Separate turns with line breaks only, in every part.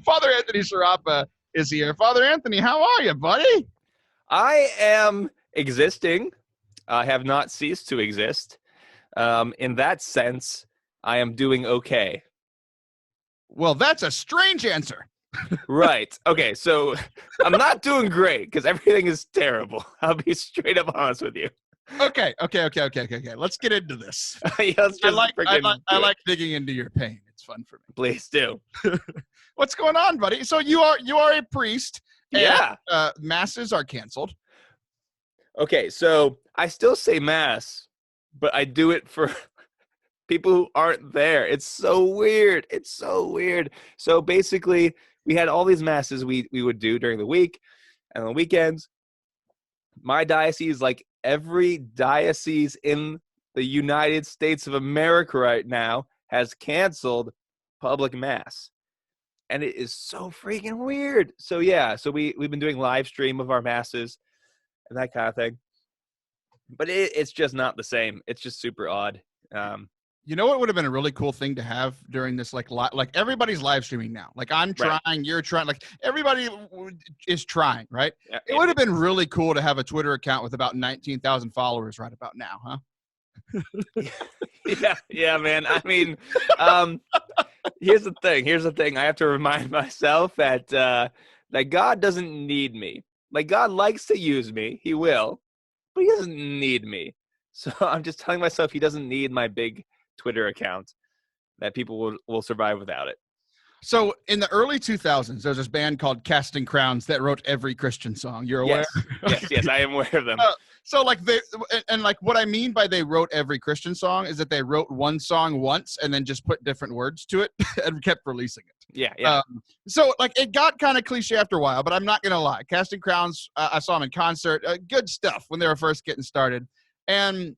Father Anthony Sciarappa is here. Father Anthony, how are you, buddy?
I am existing. I have not ceased to exist. In that sense, I am doing okay.
Well, that's a strange answer.
Right. Okay, so I'm not doing great because everything is terrible. I'll be straight up honest with you.
Okay. Let's get into this.
Yeah, let's just
I like digging into your pain. It's fun for me.
Please do.
What's going on, buddy? So you are a priest.
Yeah.
And, masses are canceled.
Okay, so I still say mass, but I do it for people who aren't there. It's so weird. So basically, we had all these masses we would do during the week and on the weekends. My diocese, like every diocese in the United States of America right now, has canceled public mass. And it is so freaking weird. So yeah, so we've been doing live stream of our masses and that kind of thing. But it's just not the same. It's just super odd.
You know what would have been a really cool thing to have during this, like everybody's live streaming now. Like I'm trying, right. You're trying, like everybody is trying, right? Yeah, it would have been really cool to have a Twitter account with about 19,000 followers right about now, huh?
Yeah, man. I mean, here's the thing. I have to remind myself that God doesn't need me. Like God likes to use me. He will, but he doesn't need me. So I'm just telling myself he doesn't need my big Twitter account, that people will survive without it.
So in the early 2000s, there's this band called Casting Crowns that wrote every Christian song. You're aware?
Yes, I am aware of them.
So like what I mean by they wrote every Christian song is that they wrote one song once and then just put different words to it and kept releasing it.
Yeah.
So like it got kind of cliche after a while, but I'm not gonna lie. Casting Crowns, I saw them in concert. Good stuff when they were first getting started, and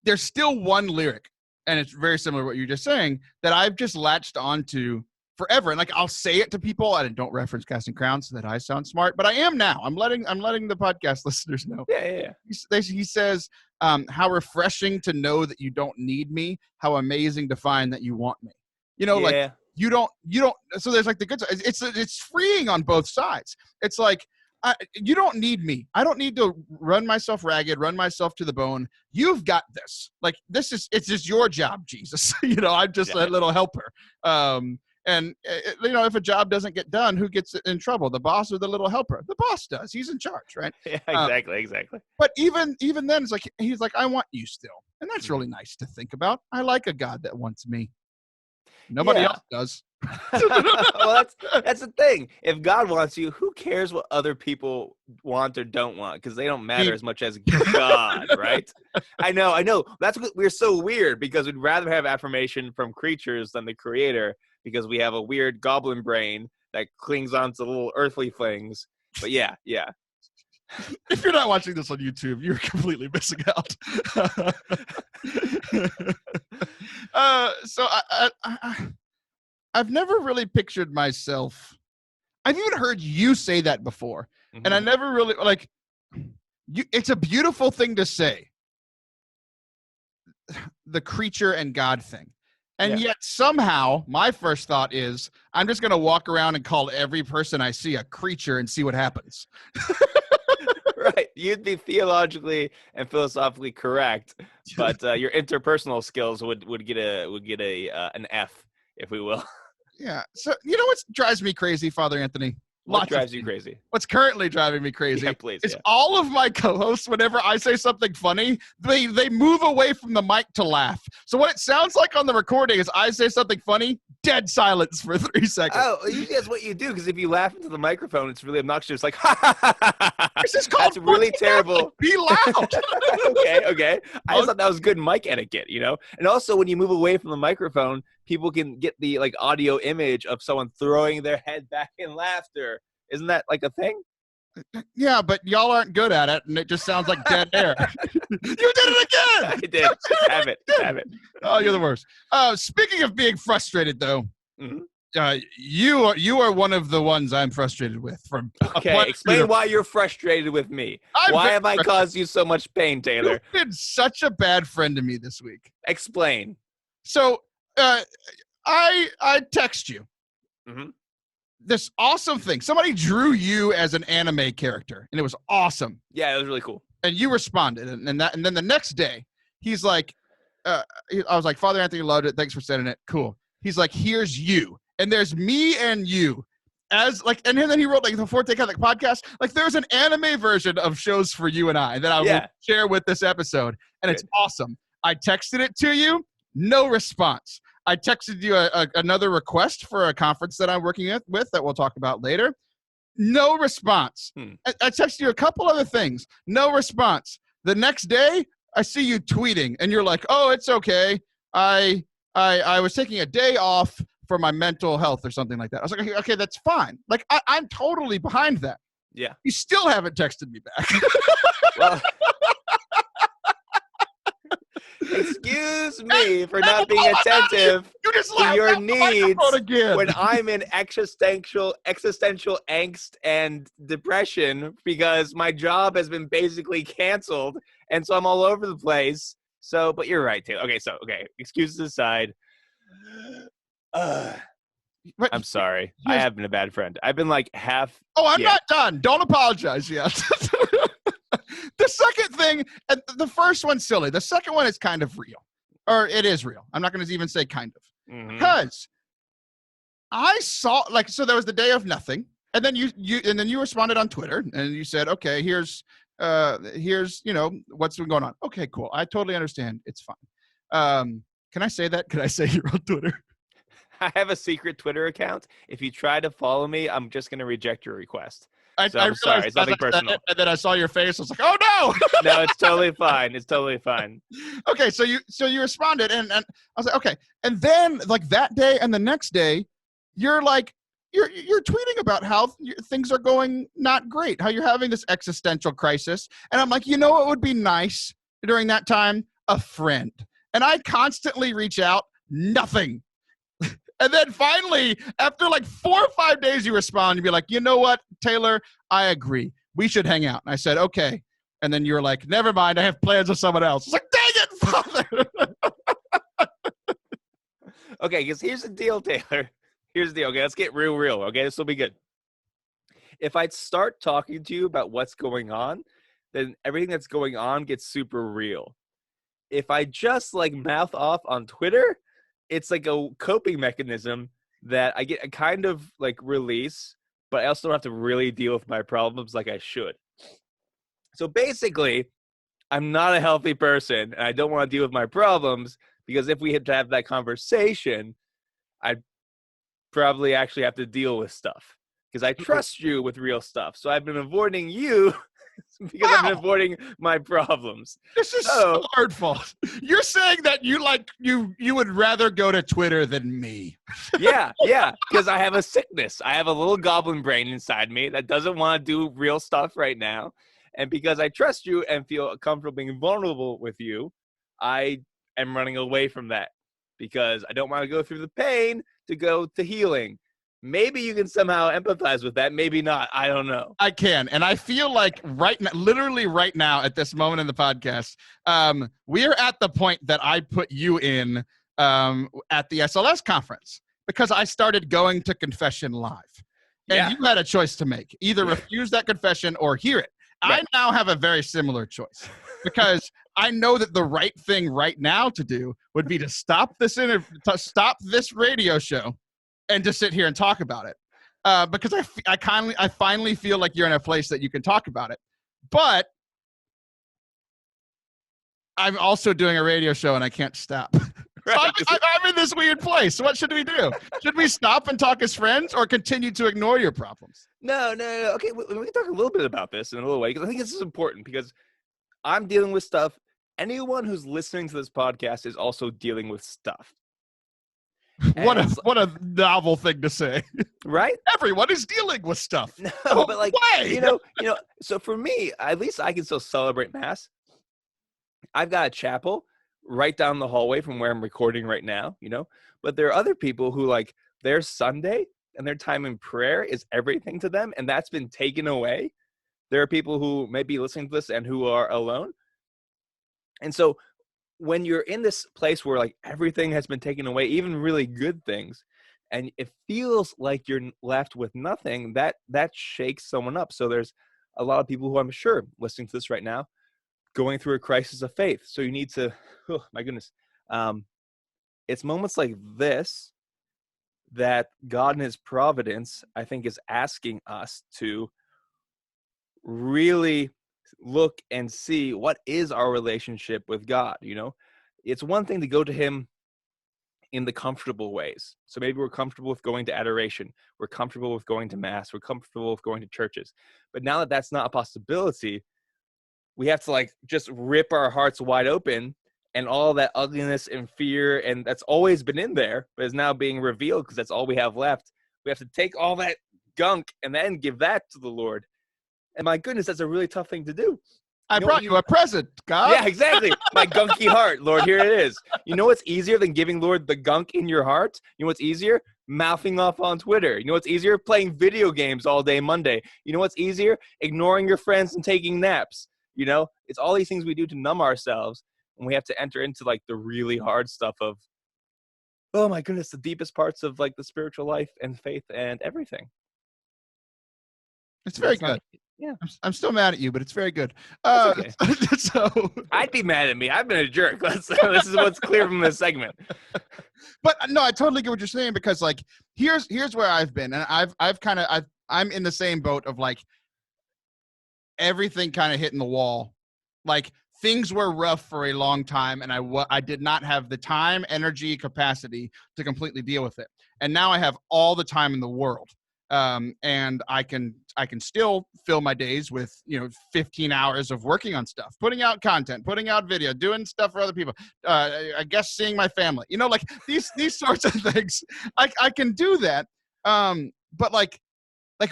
there's still one lyric, and it's very similar to what you're just saying, that I've just latched onto forever. And like I'll say it to people. I don't reference Casting Crowns so that I sound smart, but I am now. I'm letting the podcast listeners know.
Yeah.
He says, how refreshing to know that you don't need me. How amazing to find that you want me. You know, like you don't. So there's like the good side. It's freeing on both sides. It's like, you don't need me. I don't need to run myself ragged, run myself to the bone. You've got this. Like it's just your job, Jesus. I'm just a little helper. And if a job doesn't get done, who gets in trouble? The boss or the little helper? The boss does. He's in charge, right?
Yeah, exactly.
But even then, it's like he's like, I want you still, and that's really nice to think about. I like a God that wants me. Nobody else does.
Well, that's the thing. If God wants you, who cares what other people want or don't want? Because they don't matter as much as God, right? I know. That's what we're so weird, because we'd rather have affirmation from creatures than the Creator, because we have a weird goblin brain that clings on to little earthly things. But yeah.
If you're not watching this on YouTube, you're completely missing out. So I've never really pictured myself. I've even heard you say that before, and I never really it's a beautiful thing to say, the creature and God thing. And yet somehow my first thought is I'm just going to walk around and call every person I see a creature and see what happens.
Right. You'd be theologically and philosophically correct, but your interpersonal skills would get an F, if we will.
Yeah. So you know what drives me crazy, Father Anthony?
What drives you crazy?
What's currently driving me crazy
is
all of my co-hosts, whenever I say something funny, they move away from the mic to laugh. So what it sounds like on the recording is I say something funny, dead silence for 3 seconds.
Oh, that's what you do, because if you laugh into the microphone, it's really obnoxious. Like, ha, ha, ha, ha, ha.
This is called
That's really terrible.
Be loud.
Okay. I just thought that was good mic etiquette, And also, when you move away from the microphone, people can get the audio image of someone throwing their head back in laughter. Isn't that like a thing?
Yeah, but y'all aren't good at it, and it just sounds like dead air. You did it again!
I did. Have it.
Oh, you're the worst. Speaking of being frustrated, though, you are one of the ones I'm frustrated with.
Okay, explain why you're frustrated with me. Why have I caused you so much pain, Taylor?
You've been such a bad friend to me this week.
Explain.
So, I text you.
Mm-hmm.
This awesome thing. Somebody drew you as an anime character, and it was awesome.
Yeah, it was really cool.
And you responded, and then the next day, he's like, I was like, Father Anthony loved it. Thanks for sending it. Cool. He's like, here's you, and there's me and you. As like, and then he wrote like the Forte Catholic podcast. Like, there's an anime version of shows for you and I that I will share with this episode, and it's awesome. I texted it to you, no response. I texted you another request for a conference that I'm working with that we'll talk about later. No response. I texted you a couple other things. No response. The next day, I see you tweeting, and you're like, "Oh, it's okay. I was taking a day off for my mental health or something like that." I was like, okay, that's fine. Like, I'm totally behind that.
Yeah.
You still haven't texted me back.
Well, excuse me for not being attentive to your needs when I'm in existential angst and depression because my job has been basically canceled, and so I'm all over the place. So, but you're right, Taylor. Okay, excuses aside. I'm sorry. I have been a bad friend. I've been like half.
Oh, I'm not done. Don't apologize yet. The second thing, and the first one's silly. The second one is kind of real. Or it is real. I'm not going to even say kind of.
Mm-hmm.
Because I saw, like, so there was the day of nothing. And then you responded on Twitter and you said, okay, here's, you know, what's been going on. Okay, cool. I totally understand. It's fine. Can I say that? Can I say you're on Twitter?
I have a secret Twitter account. If you try to follow me, I'm just going to reject your request.
I'm sorry. It's nothing personal. And then I saw your face. I was like, oh, no.
No, it's totally fine. It's totally fine.
Okay, so you responded, and I was like, okay. And then, like, that day and the next day, you're like, you're tweeting about how things are going not great, how you're having this existential crisis. And I'm like, you know what would be nice during that time? A friend. And I constantly reach out, nothing. And then finally, after like 4 or 5 days, you respond. You'd be like, you know what, Taylor, I agree. We should hang out. And I said, okay. And then you're like, never mind. I have plans with someone else. It's like, dang it, Father.
Okay, because here's the deal, Taylor. Here's the deal. Okay, let's get real. Okay, this will be good. If I start talking to you about what's going on, then everything that's going on gets super real. If I just like mouth off on Twitter, it's like a coping mechanism that I get a kind of like release, but I also don't have to really deal with my problems like I should. So basically, I'm not a healthy person, and I don't want to deal with my problems because if we had to have that conversation, I'd probably actually have to deal with stuff because I trust you with real stuff. So I've been avoiding you because I've been avoiding my problems.
This is so hurtful. You're saying that you would rather go to Twitter than me.
Yeah, because I have a sickness. I have a little goblin brain inside me that doesn't want to do real stuff right now. And because I trust you and feel comfortable being vulnerable with you, I am running away from that because I don't want to go through the pain to go to healing. Maybe you can somehow empathize with that. Maybe not. I don't know.
I can. And I feel like literally right now at this moment in the podcast, we are at the point that I put you in at the SLS conference because I started going to confession live. And you had a choice to make. Either refuse that confession or hear it. Right. I now have a very similar choice because I know that the right thing right now to do would be to stop this radio show and to sit here and talk about it, because I finally feel like you're in a place that you can talk about it. But I'm also doing a radio show and I can't stop. Right. So I'm in this weird place. So what should we do? Should we stop and talk as friends or continue to ignore your problems?
No. Okay, we can talk a little bit about this in a little way because I think this is important because I'm dealing with stuff. Anyone who's listening to this podcast is also dealing with stuff.
What a novel thing to say,
right?
Everyone is dealing with stuff.
No, but like you know. So for me, at least I can still celebrate Mass. I've got a chapel right down the hallway from where I'm recording right now. But there are other people who like their Sunday and their time in prayer is everything to them, and that's been taken away. There are people who may be listening to this and who are alone, and so. When you're in this place where like everything has been taken away, even really good things, and it feels like you're left with nothing, that shakes someone up. So there's a lot of people who I'm sure listening to this right now going through a crisis of faith. So you need to, oh my goodness, it's moments like this that God in his providence, I think, is asking us to really look and see what is our relationship with God. You know, it's one thing to go to him in the comfortable ways. So maybe we're comfortable with going to adoration. We're comfortable with going to mass. We're comfortable with going to churches. But now that that's not a possibility, we have to like just rip our hearts wide open, and all that ugliness and fear, and that's always been in there, but is now being revealed because that's all we have left. We have to take all that gunk and then give that to the Lord. And my goodness, that's a really tough thing to do.
I brought you a present, God.
Yeah, exactly. My gunky heart, Lord, here it is. You know what's easier than giving Lord the gunk in your heart? You know what's easier? Mouthing off on Twitter. You know what's easier? Playing video games all day Monday. You know what's easier? Ignoring your friends and taking naps. You know, it's all these things we do to numb ourselves, and we have to enter into like the really hard stuff of, oh my goodness, the deepest parts of like the spiritual life and faith and everything.
It's very good.
Yeah,
I'm still mad at you, but it's very good.
Okay.
So
I'd be mad at me. I've been a jerk. This is what's clear from this segment.
But no, I totally get what you're saying, because like here's where I've been, and I'm in the same boat of like everything kind of hitting the wall. Like things were rough for a long time, and I did not have the time, energy, capacity to completely deal with it. And now I have all the time in the world. And I can still fill my days with, 15 hours of working on stuff, putting out content, putting out video, doing stuff for other people. I guess seeing my family, like these sorts of things. I can do that. But like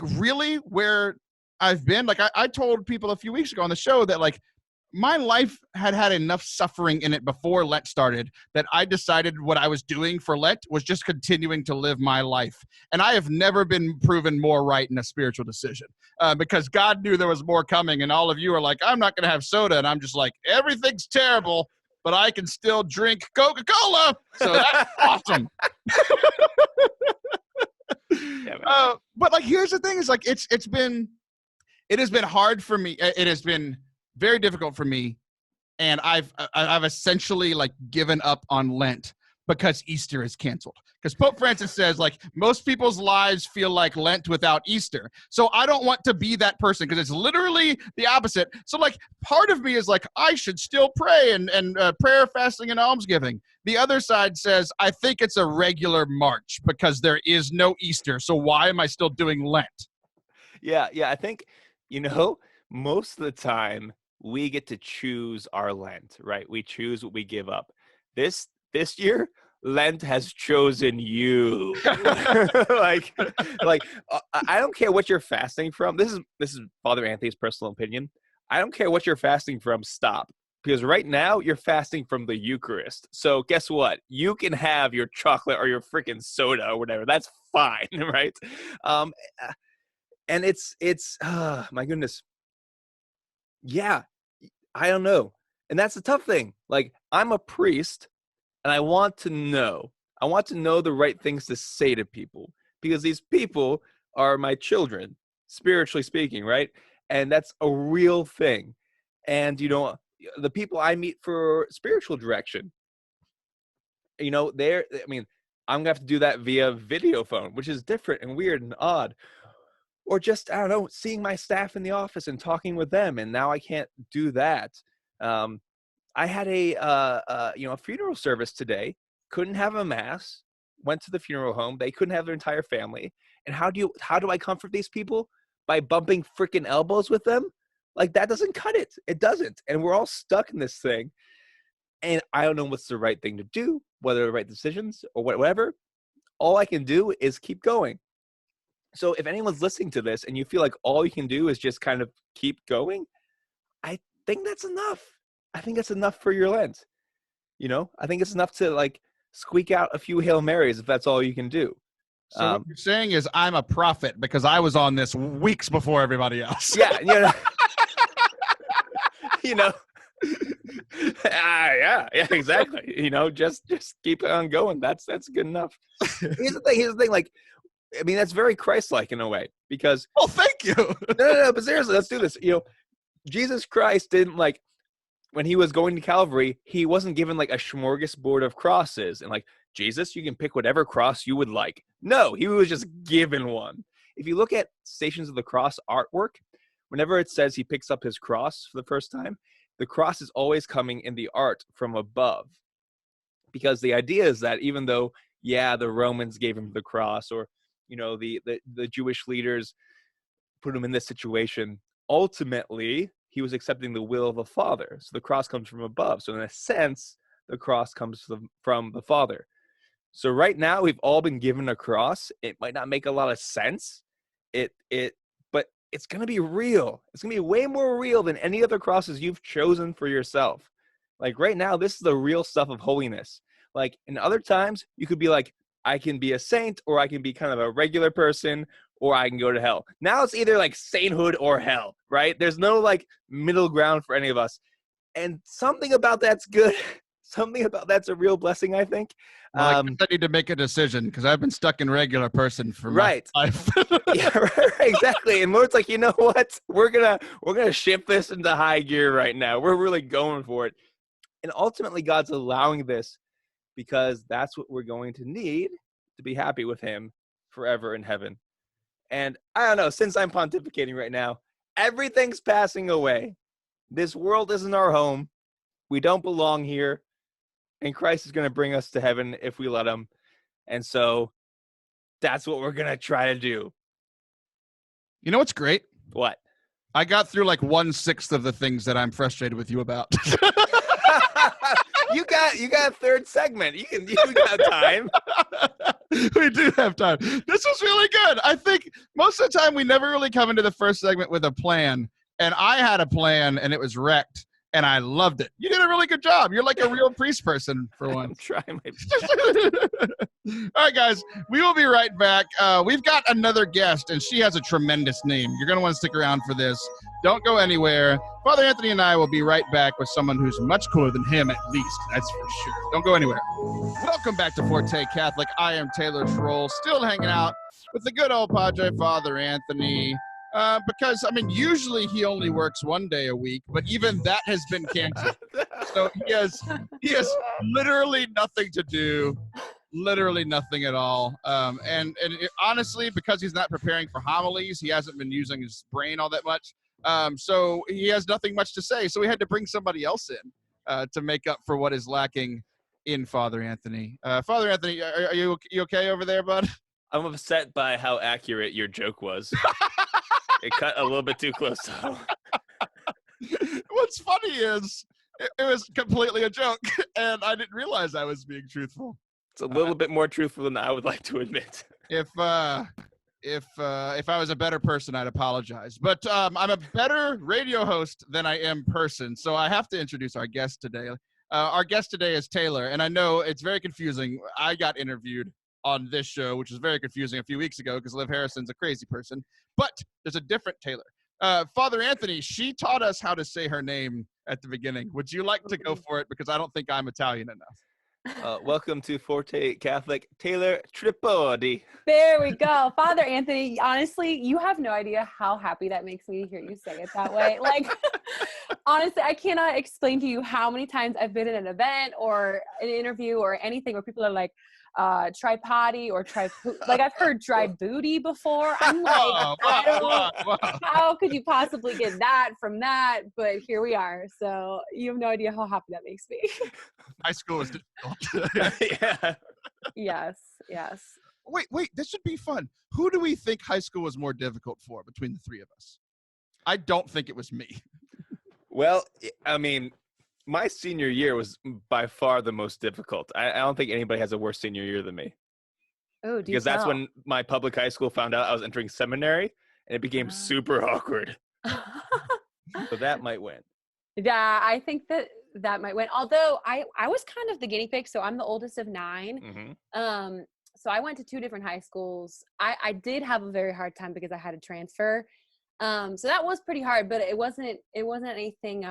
really where I've been, like I told people a few weeks ago on the show that like my life had enough suffering in it before Lent started that I decided what I was doing for Lent was just continuing to live my life. And I have never been proven more right in a spiritual decision, because God knew there was more coming. And all of you are like, I'm not going to have soda. And I'm just like, everything's terrible, but I can still drink Coca-Cola. So that's awesome.
Yeah,
but like, here's the thing is like, it has been hard for me. It has been very difficult for me, and I've essentially like given up on Lent because Easter is canceled. Because Pope Francis says like most people's lives feel like Lent without Easter. So I don't want to be that person, because it's literally the opposite. So like part of me is like I should still pray and prayer, fasting, and almsgiving. The other side says I think it's a regular march because there is no Easter. So why am I still doing Lent?
Yeah. I think most of the time we get to choose our Lent, right? We choose what we give up. This year, Lent has chosen you. like I don't care what you're fasting from. This is Father Anthony's personal opinion. I don't care what you're fasting from. Stop. Because right now you're fasting from the Eucharist. So guess what? You can have your chocolate or your freaking soda or whatever. That's fine, right? And it's my goodness. Yeah, I don't know. And that's the tough thing. Like, I'm a priest, and I want to know the right things to say to people, because these people are my children, spiritually speaking, right? And that's a real thing. And, the people I meet for spiritual direction, I'm going to have to do that via video phone, which is different and weird and odd. Or just, I don't know, seeing my staff in the office and talking with them, and now I can't do that. I had a funeral service today. Couldn't have a mass. Went to the funeral home. They couldn't have their entire family. And how do I comfort these people? By bumping freaking elbows with them? Like, that doesn't cut it. It doesn't. And we're all stuck in this thing. And I don't know what's the right thing to do, whether the right decisions or whatever. All I can do is keep going. So if anyone's listening to this and you feel like all you can do is just kind of keep going, I think that's enough. I think that's enough for your Lent. I think it's enough to like squeak out a few Hail Marys if that's all you can do.
So what you're saying is I'm a prophet because I was on this weeks before everybody else.
Yeah. Yeah, exactly. You know, just keep on going. That's good enough. Here's the thing. Like, I mean, that's very Christ-like in a way because.
Oh, thank you.
No. But seriously, let's do this. You know, Jesus Christ didn't like when he was going to Calvary. He wasn't given like a smorgasbord of crosses and like Jesus, you can pick whatever cross you would like. No, he was just given one. If you look at Stations of the Cross artwork, whenever it says he picks up his cross for the first time, the cross is always coming in the art from above. Because the idea is that even though, yeah, the Romans gave him the cross, or, you know, the Jewish leaders put him in this situation, ultimately, he was accepting the will of the Father. So the cross comes from above. So in a sense, the cross comes from the Father. So right now, we've all been given a cross. It might not make a lot of sense. But it's going to be real. It's going to be way more real than any other crosses you've chosen for yourself. Like right now, this is the real stuff of holiness. Like in other times, you could be like, I can be a saint, or I can be kind of a regular person, or I can go to hell. Now it's either like sainthood or hell, right? There's no like middle ground for any of us. And something about that's good. Something about that's a real blessing, I think.
Well, I need to make a decision because I've been stuck in regular person for my life.
Yeah, right, exactly. And Lord's like, you know what? We're gonna shift this into high gear right now. We're really going for it. And ultimately, God's allowing this because that's what we're going to need to be happy with him forever in heaven. And I don't know, since I'm pontificating right now, everything's passing away. This world isn't our home. We don't belong here. And Christ is going to bring us to heaven if we let him. And so that's what we're going to try to do.
You know what's great?
What?
I got through like 1/6 of the things that I'm frustrated with you about.
You got a third segment. You got time.
We do have time. This was really good. I think most of the time we never really come into the first segment with a plan. And I had a plan and it was wrecked. And I loved it. You did a really good job. You're like a real priest person for once.
I'm trying my
best. All right, guys. We will be right back. We've got another guest, and she has a tremendous name. You're going to want to stick around for this. Don't go anywhere. Father Anthony and I will be right back with someone who's much cooler than him, at least. That's for sure. Don't go anywhere. Welcome back to Forte Catholic. I am Taylor Schroll, still hanging out with the good old Padre, Father Anthony. Because, I mean, usually he only works one day a week, but even that has been canceled. So he has literally nothing to do, literally nothing at all. And honestly, because he's not preparing for homilies, he hasn't been using his brain all that much. So he has nothing much to say. So we had to bring somebody else in to make up for what is lacking in Father Anthony. Father Anthony, are you okay over there, bud?
I'm upset by how accurate your joke was. It cut a little bit too close to home.
What's funny is it was completely a joke, and I didn't realize I was being truthful.
It's a little bit more truthful than I would like to admit.
If I was a better person, I'd apologize. But I'm a better radio host than I am person, so I have to introduce our guest today. Our guest today is Taylor, and I know it's very confusing. I got interviewed on this show, which was very confusing a few weeks ago because Liv Harrison's a crazy person. But there's a different Taylor. Father Anthony, she taught us how to say her name at the beginning. Would you like to go for it? Because I don't think I'm Italian enough.
Welcome to Forte Catholic, Taylor Tripodi.
There we go. Father Anthony, honestly, you have no idea how happy that makes me to hear you say it that way. Like, honestly, I cannot explain to you how many times I've been in an event or an interview or anything where people are like, tripodi or like I've heard dry booty before. I'm like, how could you possibly get that from that? But here we are. So you have no idea how happy that makes me.
High school was difficult.
Yeah.
Yes.
Wait, this should be fun. Who do we think high school was more difficult for between the three of us? I don't think it was me.
Well, I mean, my senior year was by far the most difficult. I don't think anybody has a worse senior year than me.
Oh,
because that's when my public high school found out I was entering seminary, and it became super awkward. So that might win.
Yeah, I think that might win. Although I was kind of the guinea pig, so I'm the oldest of 9.
Mm-hmm.
So I went to 2 different high schools. I did have a very hard time because I had to transfer. So that was pretty hard, but it wasn't anything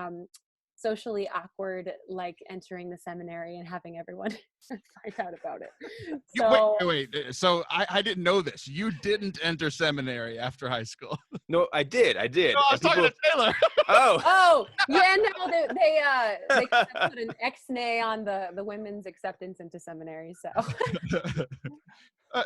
socially awkward, like entering the seminary and having everyone find out about it. So
wait. So I didn't know this. You didn't enter seminary after high school.
No, I did.
No, I was talking to Taylor.
Oh,
yeah, no, they put an ex-nay on the women's acceptance into seminary.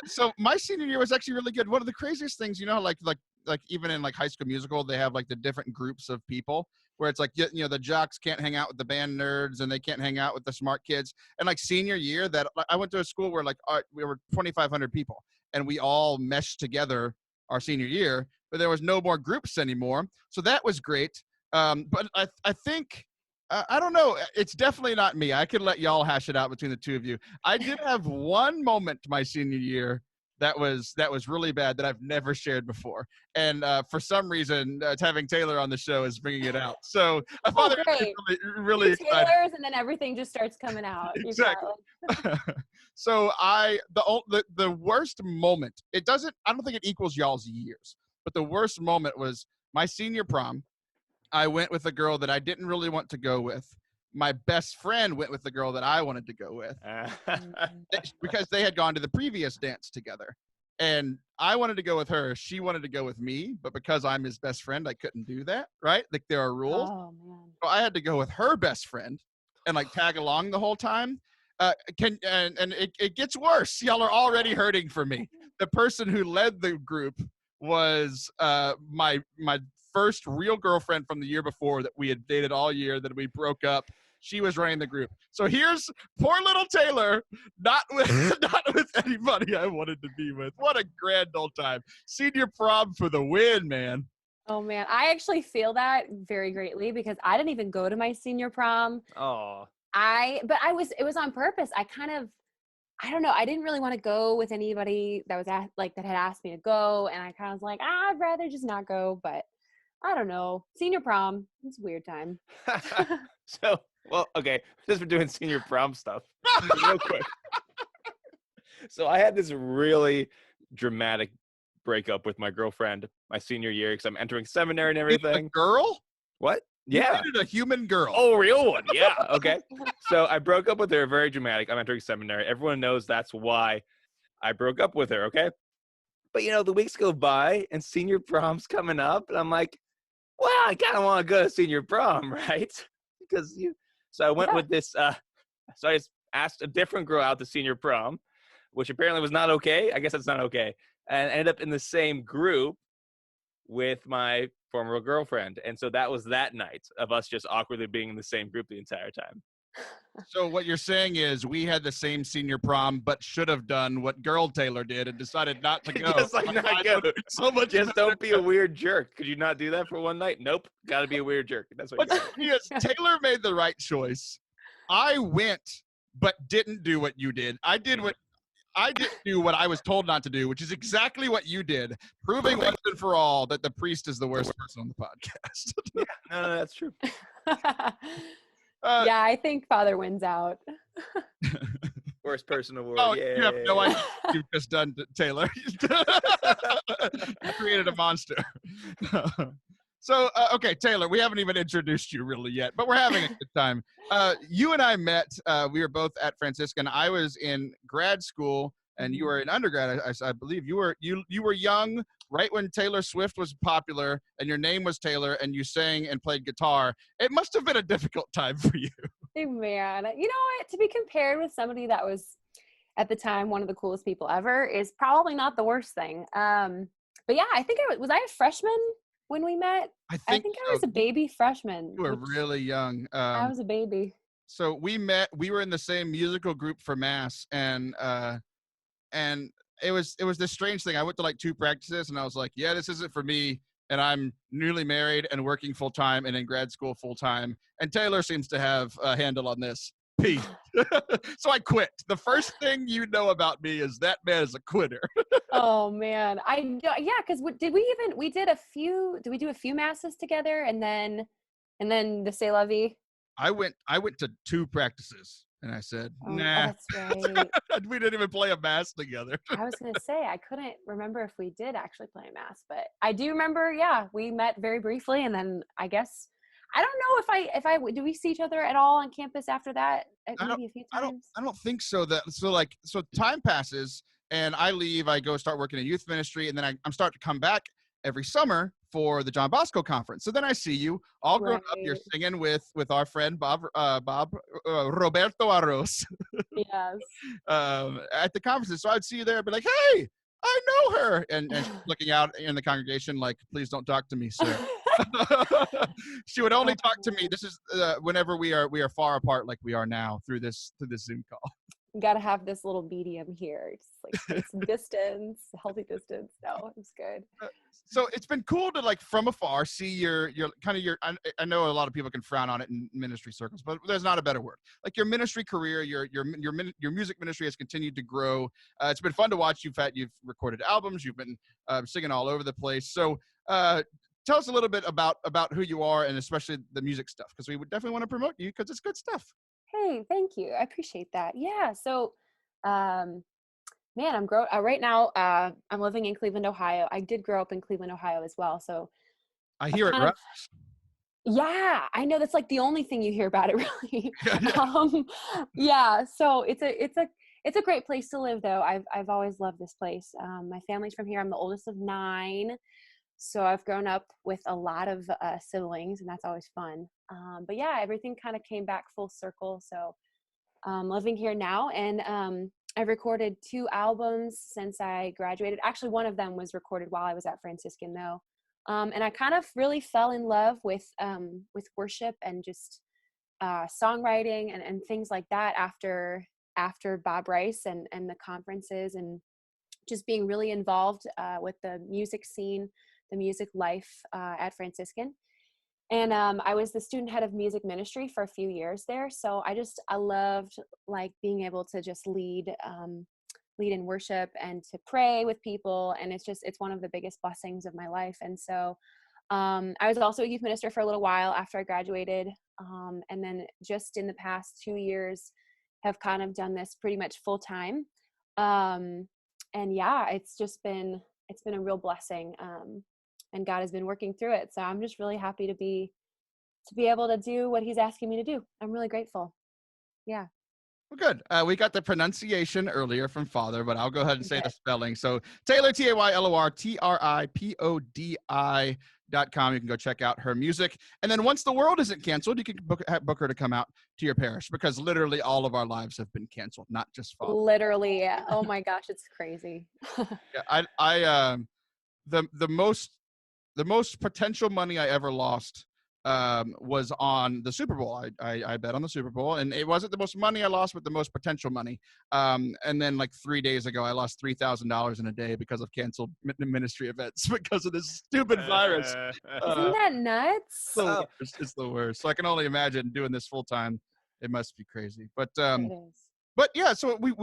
So my senior year was actually really good. One of the craziest things, like even in like High School Musical, they have like the different groups of people where it's like, the jocks can't hang out with the band nerds and they can't hang out with the smart kids. And like senior year, that I went to a school where like we were 2,500 people and we all meshed together our senior year, but there was no more groups anymore. So that was great. But I think, I don't know. It's definitely not me. I can let y'all hash it out between the two of you. I did have one moment my senior year that was really bad that I've never shared before. And for some reason, having Taylor on the show is bringing it out. So I thought it was really exciting.
Taylor's, and then everything just starts coming out.
Exactly. So the worst moment, I don't think it equals y'all's years, but the worst moment was my senior prom. I went with a girl that I didn't really want to go with. My best friend went with the girl that I wanted to go with because they had gone to the previous dance together. And I wanted to go with her. She wanted to go with me, but because I'm his best friend, I couldn't do that, right? Like there are rules.
Oh, man.
So I had to go with her best friend and like tag along the whole time. It gets worse. Y'all are already hurting for me. The person who led the group was my first real girlfriend from the year before that we had dated all year, that we broke up. She was running the group. So here's poor little Taylor, not with anybody I wanted to be with. What a grand old time. Senior prom for the win, man.
Oh man, I actually feel that very greatly because I didn't even go to my senior prom.
Oh.
It was on purpose. I don't know. I didn't really want to go with anybody that that had asked me to go, and I kind of was like, I'd rather just not go. But I don't know. Senior prom, it's a weird time.
So, well, okay, just for doing senior prom stuff, real quick. So I had this really dramatic breakup with my girlfriend my senior year because I'm entering seminary and everything.
A girl?
What? Yeah.
You dated a human girl.
Oh, real one. Yeah. Okay. So I broke up with her. Very dramatic. I'm entering seminary. Everyone knows that's why I broke up with her. Okay. But the weeks go by and senior prom's coming up, and I'm like, well, I kind of want to go to senior prom, right? So I went with this. So I just asked a different girl out to senior prom, which apparently was not okay. I guess that's not okay. And ended up in the same group with my former girlfriend. And so that was that night of us just awkwardly being in the same group the entire time.
So what you're saying is we had the same senior prom, but should have done what girl Taylor did and decided not to go.
Just not go.
So much.
Just don't be a weird jerk. Could you not do that for one night? Nope. Got to be a weird jerk. That's what you got.
Yes, Taylor made the right choice. I went, but didn't do what you did. I didn't do what I was told not to do, which is exactly what you did, proving once and for all that the priest is the worst person on the podcast.
Yeah, no, that's true.
Yeah, I think Father wins out.
Worst person in the world.
Oh,
yeah.
You have no idea what you've just done to Taylor. You created a monster. So, okay, Taylor, we haven't even introduced you really yet, but we're having a good time. You and I met, we were both at Franciscan. I was in grad school and you were in undergrad, I believe. You were young, right when Taylor Swift was popular, and your name was Taylor, and you sang and played guitar. It must have been a difficult time for you.
Hey, man. You know what? To be compared with somebody that was, at the time, one of the coolest people ever is probably not the worst thing. But yeah, I think was I a freshman when we met? I think I was a baby freshman.
You were really young.
I was a baby.
So we met. We were in the same musical group for Mass, and it was this strange thing. I went to like 2 practices, and I was like, "Yeah, this isn't for me." And I'm newly married and working full time and in grad school full time. And Taylor seems to have a handle on this. Peace. So I quit. The first thing you know about me is that man is a quitter.
Oh man, because did we do a few masses together and then the C'est La Vie?
I went to 2 practices and I said, nah.
Oh, that's right.
We didn't even play a mass together.
I was gonna say I couldn't remember if we did actually play a mass, but I do remember. Yeah, we met very briefly, and then I guess I don't know if I do we see each other at all on campus after that? Maybe a few times.
I don't think so. So time passes and I leave. I go start working in youth ministry, and then I'm starting to come back every summer for the John Bosco conference. So then I see you all grown up. You're singing with our friend Bob Roberto Arroz.
Yes.
At the conferences. So I'd see you there and be like, hey, I know her. And she's looking out in the congregation like, please don't talk to me, sir. She would only talk to me. This is whenever we are far apart like we are now through this Zoom call.
You got to have this little medium here. Just like some distance, healthy distance. No, it's good.
So it's been cool to like from afar see your kind of your. I know a lot of people can frown on it in ministry circles, but there's not a better word. Like your ministry career, your music ministry has continued to grow. It's been fun to watch. You've recorded albums. You've been singing all over the place. So tell us a little bit about who you are and especially the music stuff, because we would definitely want to promote you because it's good stuff.
Hey, thank you. I appreciate that. Yeah. So, man, I'm right now. I'm living in Cleveland, Ohio. I did grow up in Cleveland, Ohio as well. So
I hear it, right?
Yeah, I know that's like the only thing you hear about it, really. Yeah. So it's a great place to live, though. I've always loved this place. My family's from here. I'm the oldest of 9. So I've grown up with a lot of siblings, and that's always fun. But yeah, everything kind of came back full circle. So living here now, and I've recorded 2 albums since I graduated. Actually, one of them was recorded while I was at Franciscan, though. And I kind of really fell in love with worship and just songwriting and things like that after Bob Rice and the conferences, and just being really involved with the music scene, the music life at Franciscan. And I was the student head of music ministry for a few years there. So I loved like being able to just lead in worship and to pray with people. And it's one of the biggest blessings of my life. And so I was also a youth minister for a little while after I graduated. And then just in the past 2 years have kind of done this pretty much full time. And yeah, it's been a real blessing. And God has been working through it. So I'm just really happy to be able to do what he's asking me to do. I'm really grateful. Yeah.
Well, good. We got the pronunciation earlier from Father, but I'll go ahead and say the spelling. So Taylor, Taylor, Tripodi.com. You can go check out her music. And then once the world isn't canceled, you can book her to come out to your parish, because literally all of our lives have been canceled, not just Father.
Literally. Yeah. Oh my gosh, it's crazy.
Yeah, the most potential money I ever lost was on the Super Bowl. I bet on the Super Bowl, and it wasn't the most money I lost, but the most potential money. And then like 3 days ago, I lost $3,000 in a day because of canceled ministry events because of this stupid virus.
Isn't that nuts?
It's the worst. So I can only imagine doing this full time. It must be crazy. But
it is.
But yeah, so we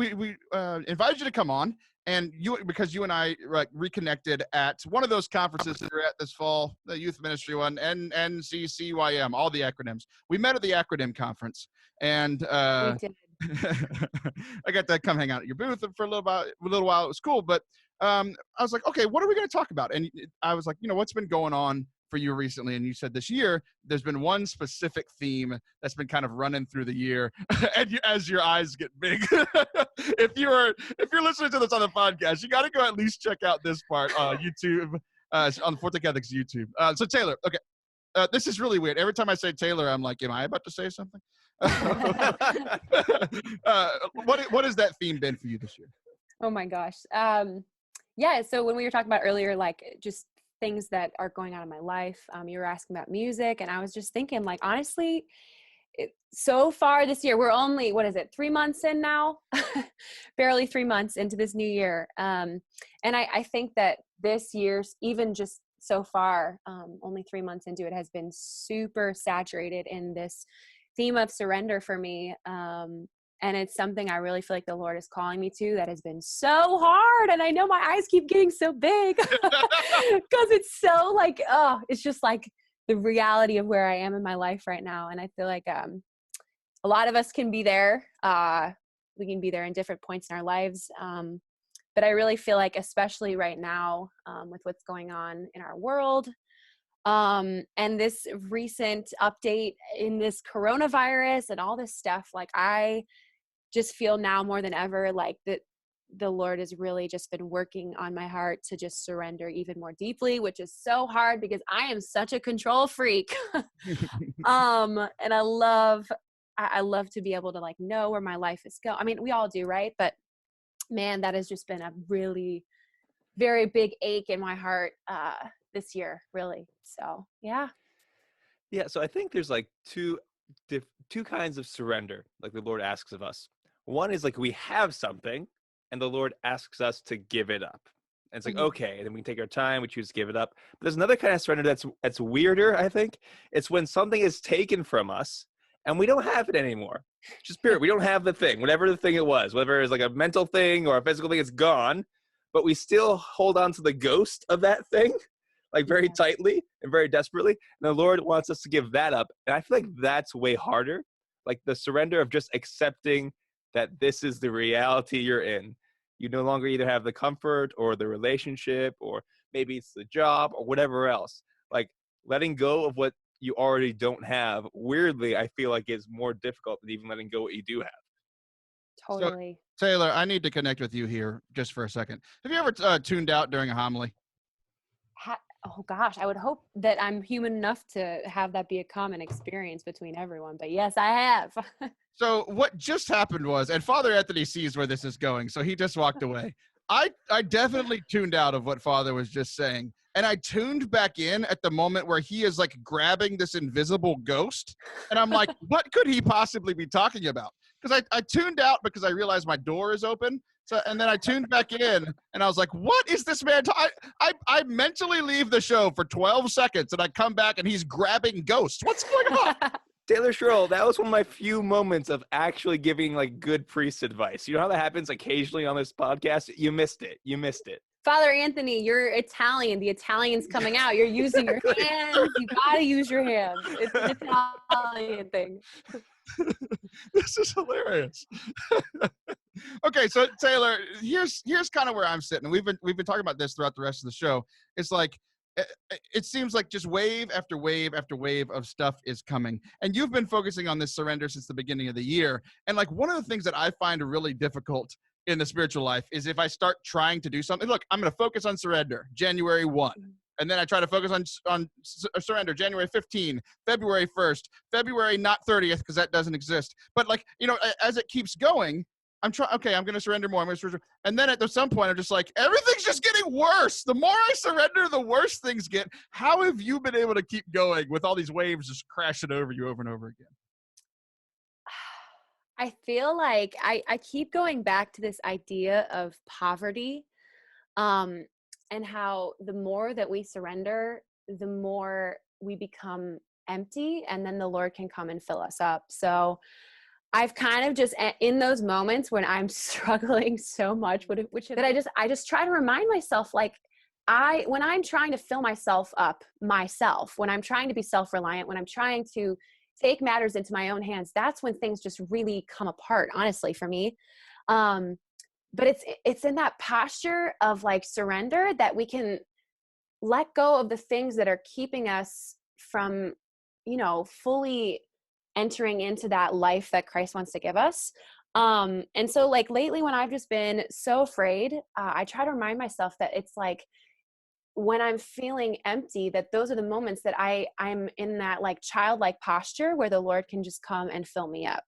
invited you to come on, and because you and I reconnected at one of those conferences that we're at this fall, the youth ministry one, NCCYM, all the acronyms. We met at the acronym conference, and
we did.
I got to come hang out at your booth for a little while. It was cool, but I was like, okay, what are we going to talk about? And I was like, what's been going on for you recently? And you said this year there's been one specific theme that's been kind of running through the year, and as your eyes get big, if you're listening to this on the podcast, you got to go at least check out this part on YouTube, on Forte Catholic's YouTube. So Taylor, okay, this is really weird. Every time I say Taylor, I'm like, am I about to say something? What has that theme been for you this year?
Oh my gosh. Yeah. So when we were talking about earlier, like just things that are going on in my life, you were asking about music, and I was just thinking, like, honestly, so far this year, we're only, 3 months in now, barely 3 months into this new year. And I think that this year's, even just so far, only 3 months into it, has been super saturated in this theme of surrender for me. And it's something I really feel like the Lord is calling me to, that has been so hard. And I know my eyes keep getting so big because it's so like, it's just like the reality of where I am in my life right now. And I feel like a lot of us can be there. We can be there in different points in our lives. But I really feel like, especially right now, with what's going on in our world, And this recent update in this coronavirus and all this stuff, like I just feel now more than ever like that the Lord has really just been working on my heart to just surrender even more deeply, which is so hard because I am such a control freak. And I love to be able to like know where my life is going. I mean, we all do, right? But man, that has just been a really very big ache in my heart this year, really. So yeah.
So I think there's like two kinds of surrender, like the Lord asks of us. One is like we have something and the Lord asks us to give it up. And it's like, okay, and then we can take our time, we choose to give it up. But there's another kind of surrender that's weirder, I think. It's when something is taken from us and we don't have it anymore. Just period. We don't have the thing, whatever the thing it was, whether it's like a mental thing or a physical thing, it's gone. But we still hold on to the ghost of that thing, like very tightly and very desperately. And the Lord wants us to give that up. And I feel like that's way harder. Like the surrender of just accepting that this is the reality you're in. You no longer either have the comfort or the relationship, or maybe it's the job or whatever else. Like letting go of what you already don't have, weirdly, I feel like is more difficult than even letting go what you do have.
Totally.
So, Taylor, I need to connect with you here just for a second. Have you ever tuned out during a homily?
Oh gosh, I would hope that I'm human enough to have that be a common experience between everyone. But yes, I have.
So what just happened was, and Father Anthony sees where this is going, so he just walked away. I definitely tuned out of what Father was just saying. And I tuned back in at the moment where he is like grabbing this invisible ghost. And I'm like, what could he possibly be talking about? Because I tuned out because I realized my door is open. So, and then I tuned back in and I was like, what is this man? I mentally leave the show for 12 seconds and I come back and he's grabbing ghosts. What's going on?
Taylor Schroll, that was one of my few moments of actually giving like good priest advice. You know how that happens occasionally on this podcast? You missed it.
Father Anthony, you're Italian. The Italian's coming out. You're using your hands. You gotta use your hands. It's an Italian thing.
This is hilarious. Okay, so Taylor, here's kind of where I'm sitting. We've been talking about this throughout the rest of the show. It's like it seems like just wave after wave after wave of stuff is coming, and you've been focusing on this surrender since the beginning of the year. And like one of the things that I find really difficult in the spiritual life is if I start trying to do something. Look, I'm going to focus on surrender January 1. And then I try to focus on surrender January 15, February 1st, February not 30th, because that doesn't exist. But like, you know, as it keeps going, I'm going to surrender more. And then at some point, I'm just like, everything's just getting worse. The more I surrender, the worse things get. How have you been able to keep going with all these waves just crashing over you over and over again?
I feel like I keep going back to this idea of poverty, and how the more that we surrender, the more we become empty, and then the Lord can come and fill us up. So I've kind of just in those moments when I'm struggling so much, that I just try to remind myself, like when I'm trying to fill myself up myself, when I'm trying to be self-reliant, when I'm trying to take matters into my own hands, that's when things just really come apart, honestly, for me. But it's in that posture of like surrender that we can let go of the things that are keeping us from, you know, fully entering into that life that Christ wants to give us. And so like lately when I've just been so afraid, I try to remind myself that it's like, when I'm feeling empty, that those are the moments that I'm in that like childlike posture where the Lord can just come and fill me up.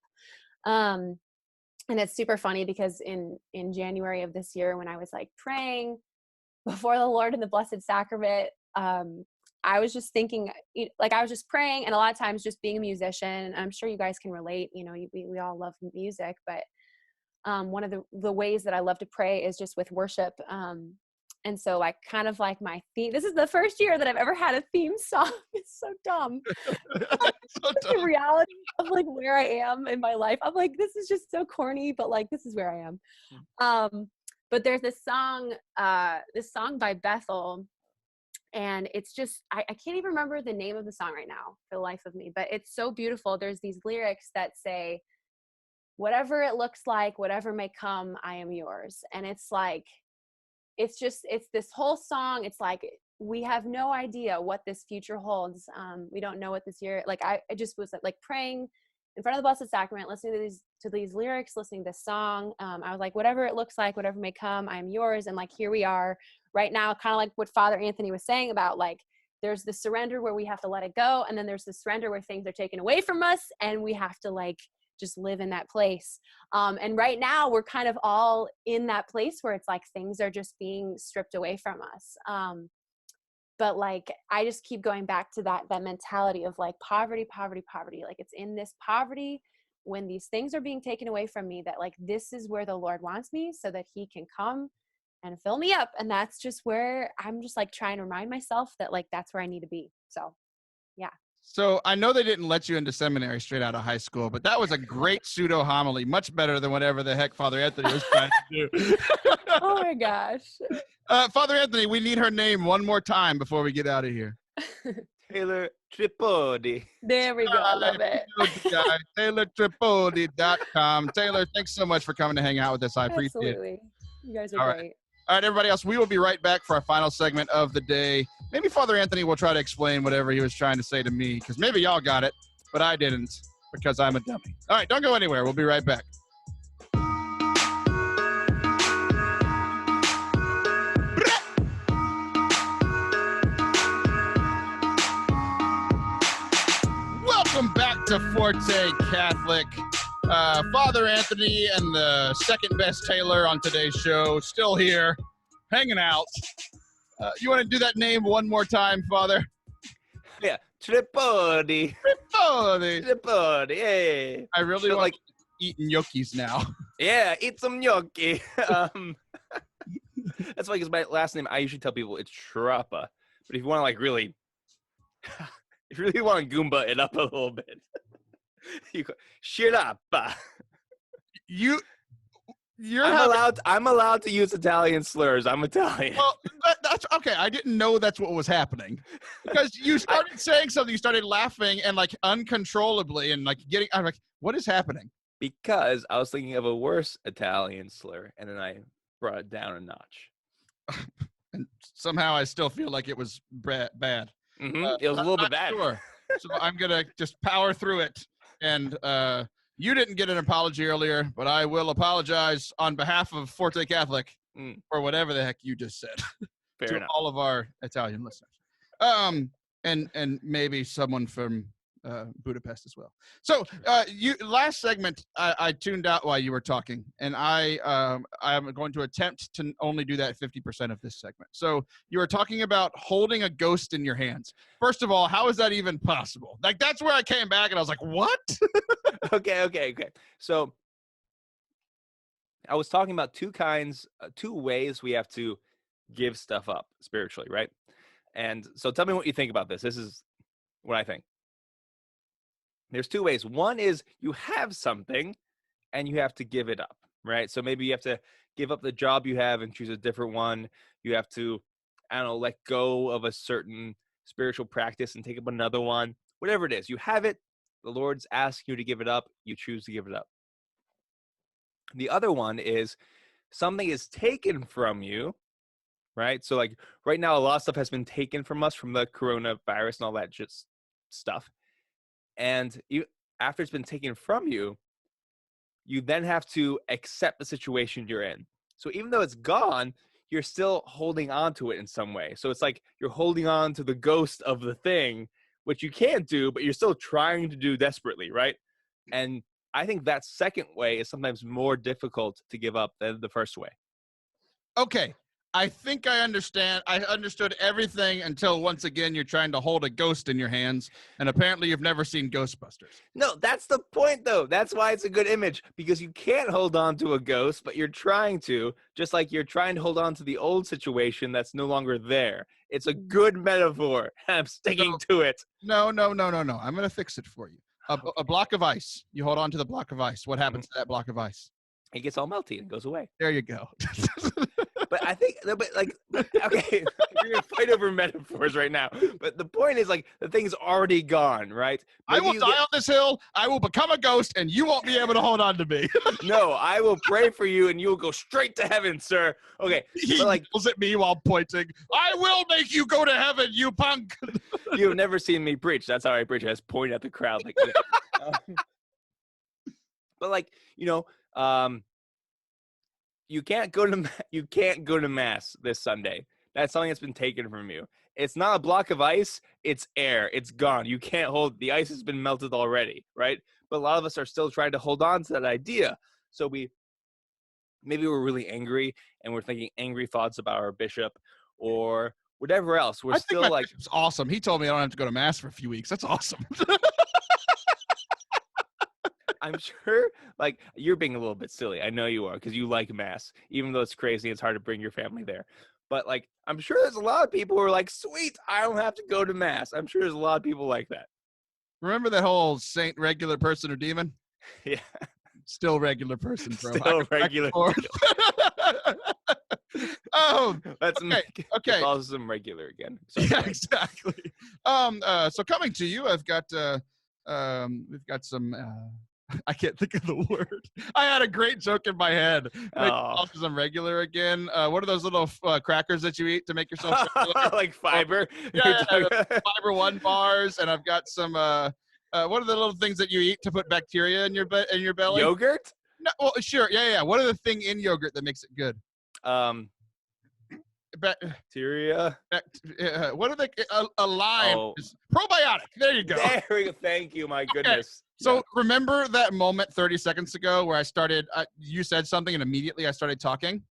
And it's super funny because in January of this year, when I was like praying before the Lord in the Blessed Sacrament, I was just thinking, like I was just praying, and a lot of times just being a musician, I'm sure you guys can relate, you know, we all love music, but one of the ways that I love to pray is just with worship. And so like kind of like my theme, this is the first year that I've ever had a theme song. It's so dumb. The reality of like where I am in my life. I'm like, this is just so corny, but like, this is where I am. But there's this song by Bethel, and it's just, I can't even remember the name of the song right now for the life of me, but it's so beautiful. There's these lyrics that say, whatever it looks like, whatever may come, I am yours. And it's like, it's this whole song. It's like we have no idea what this future holds. We don't know what this year, like I just was like praying in front of the Blessed Sacrament, listening to these lyrics, listening to this song. I was like, whatever it looks like, whatever may come, I am yours. And like, here we are right now, kind of like what Father Anthony was saying about like, there's the surrender where we have to let it go. And then there's the surrender where things are taken away from us and we have to like, just live in that place. And right now we're kind of all in that place where it's like, things are just being stripped away from us. But like, I just keep going back to that mentality of like poverty. Like it's in this poverty when these things are being taken away from me that like, this is where the Lord wants me so that he can come and fill me up. And that's just where I'm just like trying to remind myself that like, that's where I need to be. So, yeah.
So I know they didn't let you into seminary straight out of high school, but that was a great pseudo homily, much better than whatever the heck Father Anthony was trying to do.
Oh my gosh.
Father Anthony, we need her name one more time before we get out of here.
Taylor Tripodi.
There we go. I love it.
TaylorTripodi.com. Taylor, thanks so much for coming to hang out with us. I appreciate it.
You guys are
All
great.
Right. All right, everybody else, we will be right back for our final segment of the day. Maybe Father Anthony will try to explain whatever he was trying to say to me, because maybe y'all got it, but I didn't, because I'm a dummy. All right, don't go anywhere. We'll be right back. Welcome back to Forte Catholic. Father Anthony and the second best Taylor on today's show, still here, hanging out. You want to do that name one more time, Father?
Yeah, Tripodi. Tripodi, hey.
I really want to eat gnocchis now. Yeah,
eat some gnocchi. That's why, because my last name, I usually tell people it's Sciarappa. But if you want to like really, if you really want to Goomba it up a little bit, you go, Sciarappa. I'm allowed to use Italian slurs. I'm Italian.
Well, that's okay. I didn't know that's what was happening, because you started saying something. You started laughing and like uncontrollably and like getting. I'm like, what is happening?
Because I was thinking of a worse Italian slur, and then I brought it down a notch.
And somehow I still feel like it was bad.
Mm-hmm. It was a little bit bad.
Sure. So I'm gonna just power through it. And you didn't get an apology earlier, but I will apologize on behalf of Forte Catholic for whatever the heck you just said.
Fair
to
enough.
All of our Italian listeners. And maybe someone from Budapest as well. So last segment, I tuned out while you were talking, and I'm going to attempt to only do that 50% of this segment. So you were talking about holding a ghost in your hands. First of all, how is that even possible? Like, that's where I came back and I was like, what?
Okay. So I was talking about two ways we have to give stuff up spiritually, right? And so tell me what you think about this. This is what I think. There's two ways. One is you have something and you have to give it up, right? So maybe you have to give up the job you have and choose a different one. You have to, let go of a certain spiritual practice and take up another one. Whatever it is, you have it. The Lord's asking you to give it up. You choose to give it up. The other one is something is taken from you, right? So like right now, a lot of stuff has been taken from us from the coronavirus and all that just stuff. And after it's been taken from you, you then have to accept the situation you're in. So even though it's gone, you're still holding on to it in some way. So it's like you're holding on to the ghost of the thing, which you can't do, but you're still trying to do desperately, right? And I think that second way is sometimes more difficult to give up than the first way.
Okay. I think I understand. I understood everything until once again you're trying to hold a ghost in your hands, and apparently you've never seen Ghostbusters.
No, that's the point, though. That's why it's a good image, because you can't hold on to a ghost, but you're trying to, just like you're trying to hold on to the old situation that's no longer there. It's a good metaphor. I'm sticking to it.
No. I'm going to fix it for you. A block of ice. You hold on to the block of ice. What happens to that block of ice?
It gets all melty and goes away.
There you go.
But I think, okay, you're gonna fight over metaphors right now. But the point is, like, the thing's already gone, right?
Maybe I will die on this hill. I will become a ghost, and you won't be able to hold on to me.
No, I will pray for you, and you will go straight to heaven, sir. Okay,
he yells at me while pointing. I will make you go to heaven, you punk.
You've never seen me preach. That's how I preach. I just point at the crowd, like. But like, you can't go to mass this Sunday. That's something that's been taken from you. It's not a block of ice, it's air. It's gone. You can't hold, the ice has been melted already, right? But a lot of us are still trying to hold on to that idea. So maybe we're really angry and we're thinking angry thoughts about our bishop or whatever else. We're still
think my bishop's awesome. He told me I don't have to go to mass for a few weeks. That's awesome.
I'm sure, like, you're being a little bit silly. I know you are, because you like mass. Even though it's crazy, it's hard to bring your family there. But, like, I'm sure there's a lot of people who are like, sweet, I don't have to go to mass. I'm sure there's a lot of people like that.
Remember that whole saint, regular person, or demon?
Yeah.
Still regular person, bro.
Still regular.
Oh,
let's
okay.
also some regular again.
Sorry, yeah, exactly. So coming to you, I've got we've got some. I can't think of the word. I had a great joke in my head. Because I'm regular again. What are those little crackers that you eat to make yourself regular?
Like fiber?
Yeah, Fiber One bars, and I've got some. What are the little things that you eat to put bacteria in your belly?
Yogurt?
No, well, sure. Yeah. What are the thing in yogurt that makes it good?
Bacteria.
What are they? A lime. Oh. Probiotic. There you go.
There we go. Thank you. My goodness.
So remember that moment 30 seconds ago where I started, you said something and immediately I started talking?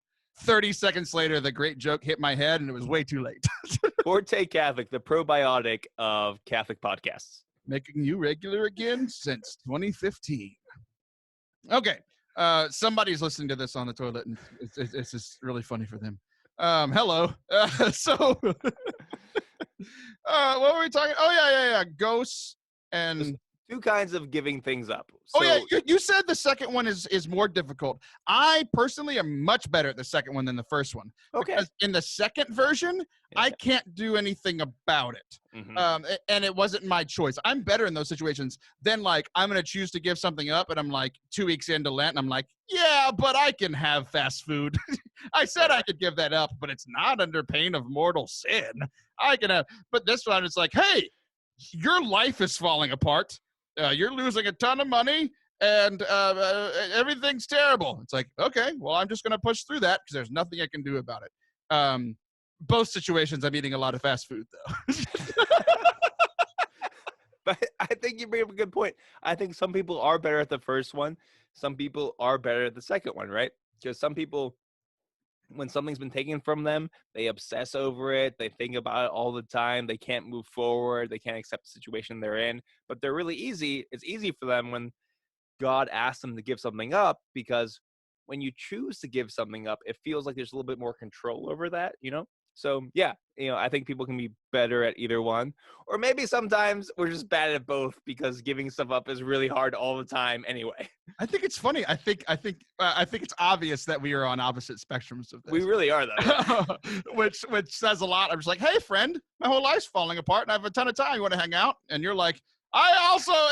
30 seconds later, the great joke hit my head and it was way too late.
Forte Catholic, the probiotic of Catholic podcasts.
Making you regular again since 2015. Okay. Somebody's listening to this on the toilet and it's just really funny for them. Hello. What were we talking? Oh, yeah. Ghosts and...
Two kinds of giving things up. So,
you said the second one is more difficult. I personally am much better at the second one than the first one.
Okay.
Because in the second version, I can't do anything about it. Mm-hmm. And it wasn't my choice. I'm better in those situations than like, I'm going to choose to give something up and I'm like 2 weeks into Lent and I'm like, yeah, but I can have fast food. I said I could give that up, but it's not under pain of mortal sin. I can have, but this one it's like, hey, your life is falling apart. You're losing a ton of money and everything's terrible. It's like, okay, well, I'm just going to push through that because there's nothing I can do about it. Both situations, I'm eating a lot of fast food, though.
But I think you bring up a good point. I think some people are better at the first one. Some people are better at the second one, right? Because some people, when something's been taken from them, they obsess over it. They think about it all the time. They can't move forward. They can't accept the situation they're in. But they're really easy. It's easy for them when God asks them to give something up, because when you choose to give something up, it feels like there's a little bit more control over that, So, yeah, I think people can be better at either one. Or maybe sometimes we're just bad at both because giving stuff up is really hard all the time anyway.
I think it's funny. I think it's obvious that we are on opposite spectrums of this.
We really are, though.
which says a lot. I'm just like, hey, friend, my whole life's falling apart and I have a ton of time. You want to hang out? And you're like,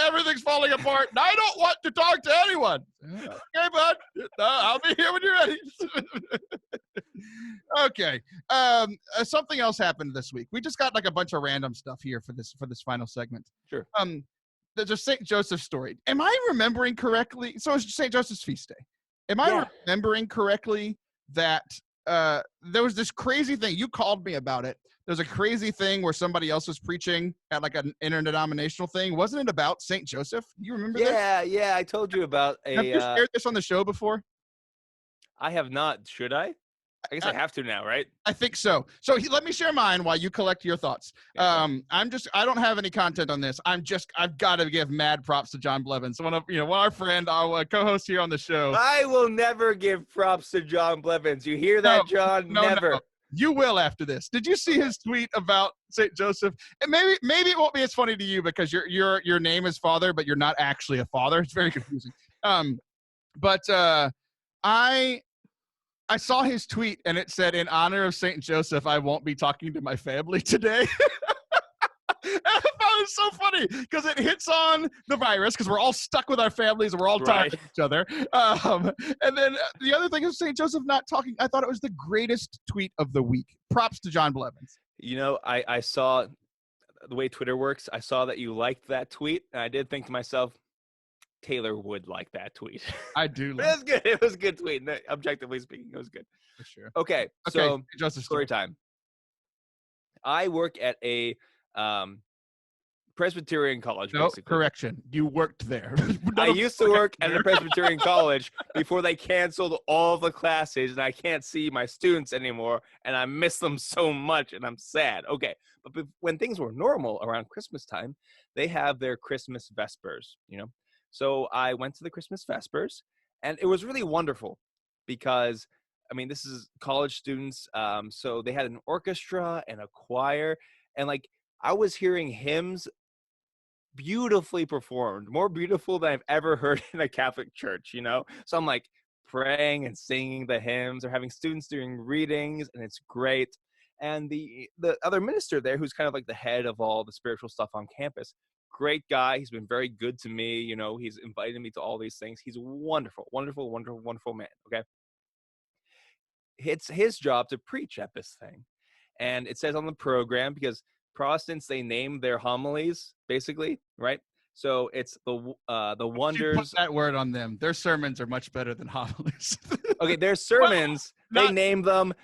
everything's falling apart and I don't want to talk to anyone. Okay, bud. I'll be here when you're ready. Okay. Something else happened this week. We just got like a bunch of random stuff here for this final segment.
Sure.
There's a St. Joseph story. Am I remembering correctly? So it's St. Joseph's feast day. Am I remembering correctly that there was this crazy thing? You called me about it. There's a crazy thing where somebody else was preaching at like an interdenominational thing. Wasn't it about St. Joseph? Do you remember that?
Yeah. I told you about
Have you shared this on the show before?
I have not. Should I? I guess I have to now, right? I
think so. So let me share mine while you collect your thoughts. I don't have any content on this. I've got to give mad props to John Blevins, one of our friend, our co-host here on the show.
I will never give props to John Blevins. You hear that, John? Never.
No. You will after this. Did you see his tweet about St. Joseph? And maybe it won't be as funny to you because your name is Father, but you're not actually a father. It's very confusing. I saw his tweet and it said, "In honor of Saint Joseph, I won't be talking to my family today." And I thought it was so funny because it hits on the virus because we're all stuck with our families and we're all tired of each other. And then the other thing is St. Joseph not talking. I thought it was the greatest tweet of the week. Props to John Blevins.
You know, I saw the way Twitter works. I saw that you liked that tweet. And I did think to myself, Taylor would like that tweet.
I do.
It was good. It was a good tweet. Objectively speaking, it was good.
For sure.
Okay. So
Joseph
story time. I work at a Presbyterian college.
No,
basically.
correction. You worked there.
I used to work at a Presbyterian college before they canceled all the classes, and I can't see my students anymore, and I miss them so much, and I'm sad. Okay, but when things were normal around Christmas time, they have their Christmas Vespers, you know? So I went to the Christmas Vespers, and it was really wonderful because, I mean, this is college students, so they had an orchestra and a choir, and, like, I was hearing hymns beautifully performed, more beautiful than I've ever heard in a Catholic church, you know? So I'm like praying and singing the hymns or having students doing readings, and it's great. And the other minister there, who's kind of like the head of all the spiritual stuff on campus, great guy. He's been very good to me. You know, he's invited me to all these things. He's a wonderful, wonderful, wonderful, wonderful man. Okay. It's his job to preach at this thing. And it says on the program, because Protestants, they name their homilies, basically, right? So it's the wonders.
Put that word on them. Their sermons are much better than homilies.
Okay, their sermons, they name them.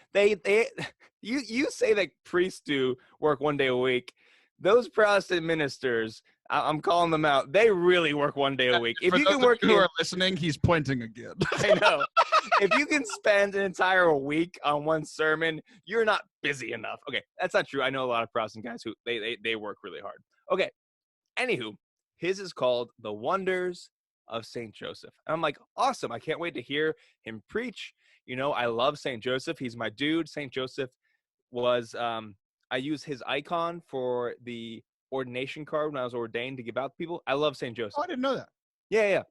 You say that priests do work one day a week. Those Protestant ministers, I'm calling them out. They really work one day a week. If you can work,
who are listening, he's pointing again.
I know. If you can spend an entire week on one sermon, you're not busy enough. Okay, that's not true. I know a lot of Protestant guys who they work really hard. Okay, anywho, his is called The Wonders of St. Joseph. And I'm like, awesome. I can't wait to hear him preach. You know, I love St. Joseph. He's my dude. St. Joseph was, I use his icon for the ordination card when I was ordained to give out to people. I love St. Joseph.
Oh, I didn't know that.
Yeah.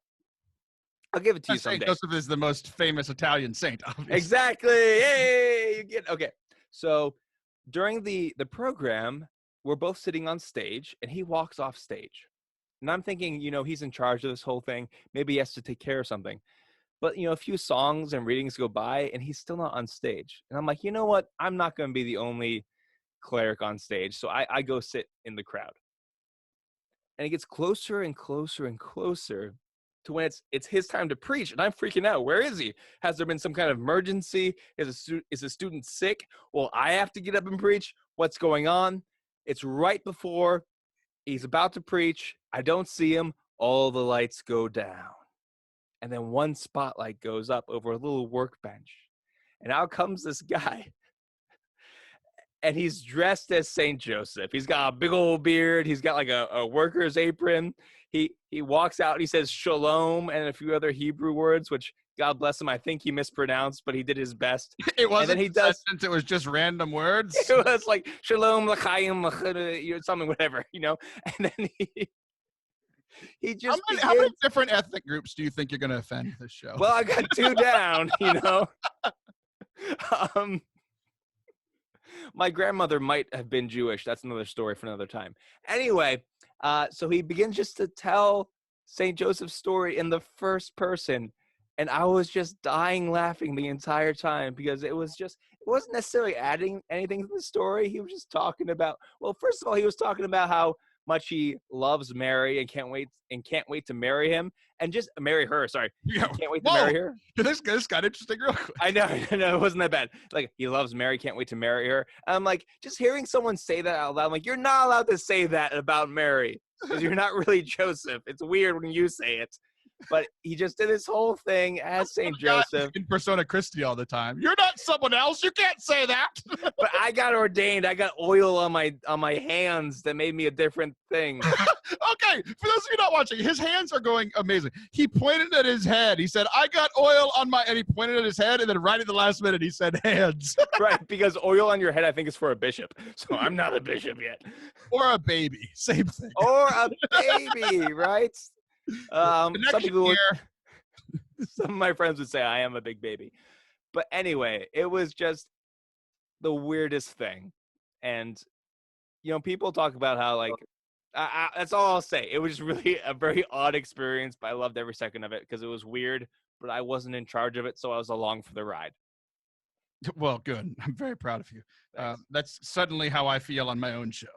I'll give it to you someday.
St. Joseph is the most famous Italian saint, obviously.
Exactly. Hey, you get okay. So during the program, we're both sitting on stage, and he walks off stage. And I'm thinking, you know, he's in charge of this whole thing. Maybe he has to take care of something. But, you know, a few songs and readings go by, and he's still not on stage. And I'm like, you know what? I'm not going to be the only cleric on stage. So I go sit in the crowd. And it gets closer and closer and closer to when it's his time to preach, and I'm freaking out. Where is he? Has there been some kind of emergency? Is a student sick? Well, I have to get up and preach. What's going on? It's right before he's about to preach. I don't see him. All the lights go down, and then one spotlight goes up over a little workbench, and out comes this guy. And he's dressed as St. Joseph. He's got a big old beard. He's got like a worker's apron. He walks out. He says shalom and a few other Hebrew words, which God bless him, I think he mispronounced, but he did his best.
It wasn't. Since it was just random words.
It was like shalom l'chaim, something, whatever, you know. And then he just.
How many different ethnic groups do you think you're going to offend this show?
Well, I got two down, you know. My grandmother might have been Jewish. That's another story for another time. Anyway, so he begins just to tell St. Joseph's story in the first person. And I was just dying laughing the entire time because it wasn't necessarily adding anything to the story. He was just talking about, well, first of all, he was talking about how much he loves Mary and can't wait to marry him and just marry her. Sorry.
Yeah.
Can't wait to marry her.
This got interesting real quick.
I know. It wasn't that bad. Like, he loves Mary, can't wait to marry her. And I'm like, just hearing someone say that out loud, I'm like, you're not allowed to say that about Mary because you're not really Joseph. It's weird when you say it. But he just did this whole thing as St. Joseph.
In persona Christi all the time. You're not someone else. You can't say that.
But I got ordained. I got oil on my hands that made me a different thing.
Okay, for those of you not watching, his hands are going amazing. He pointed at his head. He said, I got oil on my, and he pointed at his head, and then right at the last minute, he said hands.
Right, because oil on your head, I think, is for a bishop. So I'm not a bishop yet.
Or a baby. Same thing.
Or a baby, right? Some of my friends would say I am a big baby. But anyway, it was just the weirdest thing. And, people talk about how, like, that's all I'll say. It was really a very odd experience, but I loved every second of it because it was weird, but I wasn't in charge of it, so I was along for the ride.
Well, good. I'm very proud of you. That's suddenly how I feel on my own show.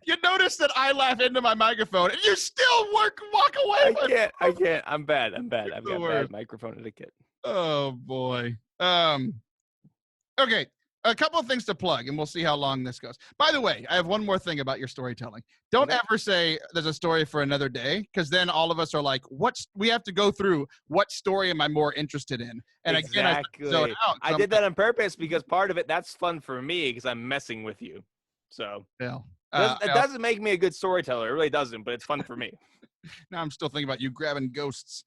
You notice that I laugh into my microphone, and you still walk away.
I can't. I'm bad. I've got bad microphone etiquette.
Oh boy. Okay. A couple of things to plug, and we'll see how long this goes. By the way, I have one more thing about your storytelling. Don't ever say there's a story for another day, because then all of us are like, we have to go through what story am I more interested in? And
exactly.
Again,
I did that on purpose because part of it, that's fun for me because I'm messing with you. So it doesn't make me a good storyteller. It really doesn't, but it's fun for me.
Now I'm still thinking about you grabbing ghosts.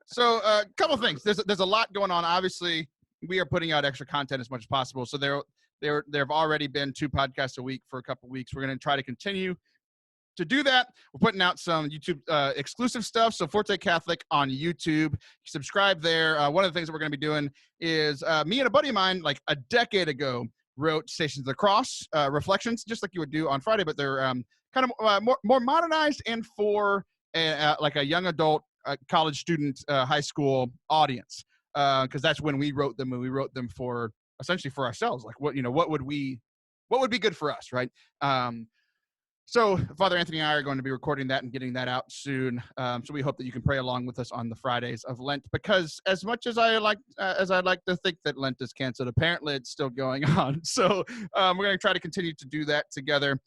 So a couple of things. There's a lot going on. Obviously, we are putting out extra content as much as possible. So there have already been 2 podcasts a week for a couple of weeks. We're going to try to continue to do that. We're putting out some YouTube exclusive stuff. So Forte Catholic on YouTube. Subscribe there. One of the things that we're going to be doing is me and a buddy of mine, like a decade ago, wrote Stations of the Cross reflections, just like you would do on Friday, but they're kind of more modernized and for like a young adult, college student, high school audience. Because that's when we wrote them, and we wrote them for essentially for ourselves. Like what would be good for us, right? So Father Anthony and I are going to be recording that and getting that out soon. So we hope that you can pray along with us on the Fridays of Lent, because as much as I'd like to think that Lent is canceled, apparently it's still going on. So we're going to try to continue to do that together.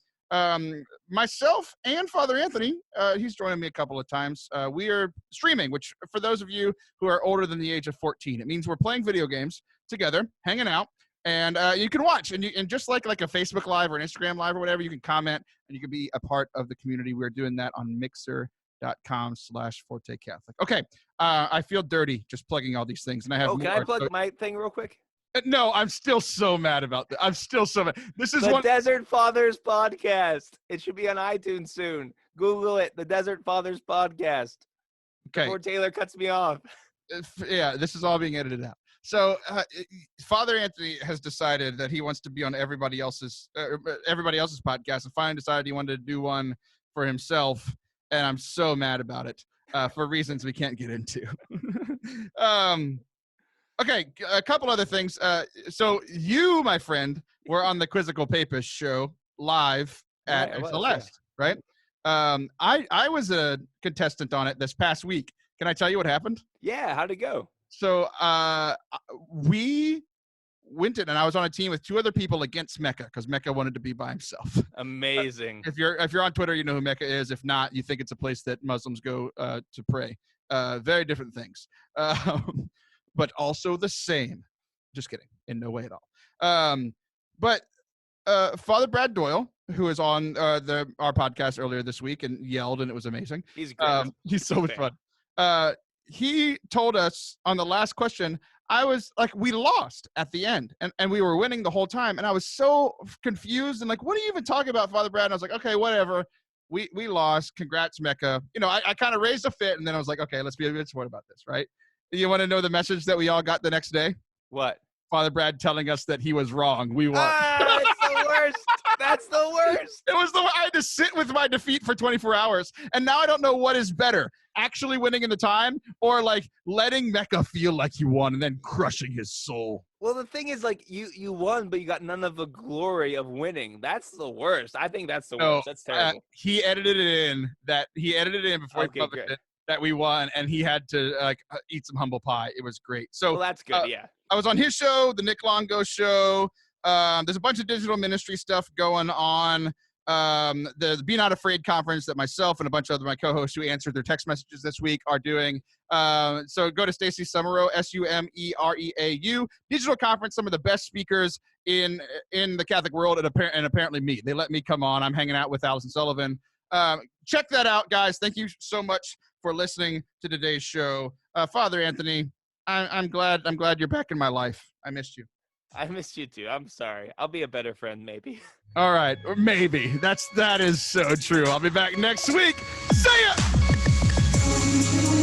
Myself and Father Anthony, he's joining me a couple of times. We are streaming, which for those of you who are older than the age of 14, it means we're playing video games together, hanging out, and you can watch. And just like a Facebook Live or an Instagram Live or whatever, you can comment and you can be a part of the community. We're doing that on mixer.com/Forte Catholic. Okay, I feel dirty just plugging all these things, and I have.
Can I plug my thing real quick?
No, I'm still so mad about that. I'm still so mad. This is
the Desert Fathers podcast. It should be on iTunes soon. Google it, the Desert Fathers podcast.
Okay.
Before Taylor cuts me off.
Yeah, this is all being edited out. So Father Anthony has decided that he wants to be on everybody else's podcast, and finally decided he wanted to do one for himself. And I'm so mad about it for reasons we can't get into. Okay, a couple other things. So you, my friend, were on the Quizzical Papist show live at Celeste, right? I was a contestant on it this past week. Can I tell you what happened?
Yeah, how'd it go?
So we went in, and I was on a team with 2 other people against Mecca, because Mecca wanted to be by himself.
Amazing.
If you're on Twitter, you know who Mecca is. If not, you think it's a place that Muslims go to pray. Very different things. But also the same. Just kidding. In no way at all. But Father Brad Doyle, who was on our podcast earlier this week and yelled, and it was amazing.
He's great.
He's so much fun. He told us on the last question, I was like, we lost at the end, and we were winning the whole time. And I was so confused and like, what are you even talking about, Father Brad? And I was like, okay, whatever. We lost. Congrats, Mecca. I kind of raised a fit, and then I was like, okay, let's be a bit smart about this, right? You want to know the message that we all got the next day?
What?
Father Brad telling us that he was wrong. We won.
That's the worst. That's the worst.
It was I had to sit with my defeat for 24 hours, and now I don't know what is better: actually winning in the time, or like letting Mecca feel like he won and then crushing his soul.
Well, the thing is, like, you won, but you got none of the glory of winning. That's the worst. I think that's the worst. That's terrible.
He edited it in before he published it. That we won, and he had to eat some humble pie. It was great. So
well, that's good. Yeah,
I was on his show, the Nick Longo show. There's a bunch of digital ministry stuff going on. The Be Not Afraid conference that myself and a bunch of my co-hosts who answered their text messages this week are doing. So go to Stacey Sumereau, Sumereau, digital conference. Some of the best speakers in the Catholic world, and apparently me. They let me come on. I'm hanging out with Allison Sullivan. Check that out, guys. Thank you so much for listening to today's show. Father Anthony, I'm glad you're back in my life. I missed you.
I missed you too. I'm sorry. I'll be a better friend, maybe.
All right, or maybe. That is so true. I'll be back next week. See ya!
Bye.